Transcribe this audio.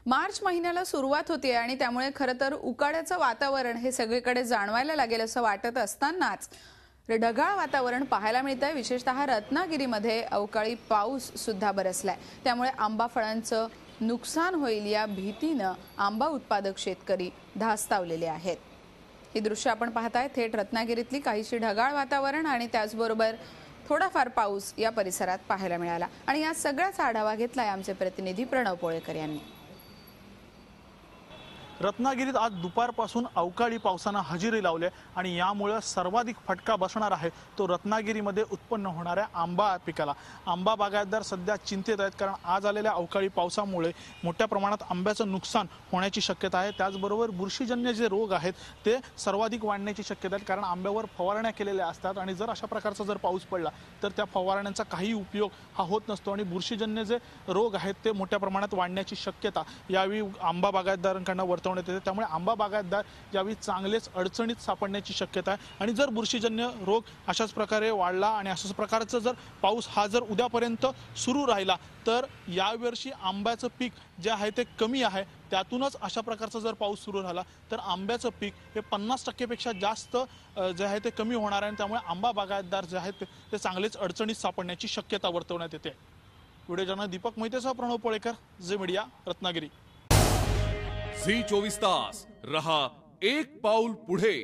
मार्च महिन्याला सुरुवात होते आणि त्यामुळे खरं तर उकाड्याचं वातावरण हे सगळीकडे जाणवायला लागेल असं वाटत असतानाच ढगाळ वातावरण पाहायला मिळतंय। विशेषतः रत्नागिरीमध्ये अवकाळी पाऊस सुद्धा बरसलाय। त्यामुळे आंबा फळांचं नुकसान होईल या भीतीने आंबा उत्पादक शेतकरी धास्तावलेले आहेत। ही दृश्य आपण पाहताय थेट रत्नागिरीतली। काहीशी ढगाळ वातावरण आणि त्याचबरोबर थोडाफार पाऊस या परिसरात पाहायला मिळाला आणि या सगळ्याचा आढावा घेतलाय आमचे प्रतिनिधी प्रणव पोळेकर यांनी। रत्नागिरीत आज दुपारपासून अवकाळी पावसाने हजेरी लावली आणि यामुळे सर्वाधिक फटका बसणार आहे तो रत्नागिरीमध्ये उत्पन्न होणाऱ्या आंबा पिकाला। आंबा बागायतदार सध्या चिंतेत आहेत, कारण आज आलेल्या अवकाळी पावसामुळे मोठ्या प्रमाणात आंब्याचं नुकसान होण्याची शक्यता आहे। त्याचबरोबर बुरशीजन्य जे रोग आहेत ते सर्वाधिक वाढण्याची शक्यता आहे, कारण आंब्यावर फवारण्या केलेल्या असतात आणि जर अशा प्रकारचा जर पाऊस पडला तर त्या फवारण्यांचा काही उपयोग हा होत नसतो आणि बुरशीजन्य जे रोग आहेत ते मोठ्या प्रमाणात वाढण्याची शक्यता यावेळी आंबा बागायतदारांकडून वर्तवण्यात येते। त्यामुळे आंबा बागायतदार यावेळी चांगलेच अडचणीत सापडण्याची शक्यता आहे आणि जर बुरशीजन्य रोग अशाच प्रकारे वाढला आणि अशाच प्रकारचा जर पाऊस हा जर उद्यापर्यंत सुरू राहिला तर यावर्षी आंब्याचं पीक जे आहे ते कमी आहे। त्यातूनच अशा प्रकारचा जर पाऊस सुरू झाला तर आंब्याचं पीक हे 50% पेक्षा जास्त जे आहे ते कमी होणार आहे। त्यामुळे आंबा बागायतदार जे आहेत ते चांगलेच अडचणीत सापडण्याची शक्यता वर्तवण्यात येते। व्हिडिओ जर्नलिस्ट दीपक मोहितेसह प्रणव पोळेकर, झी मीडिया, रत्नागिरी। झी 24 तास रहा एक पाऊल पुढे।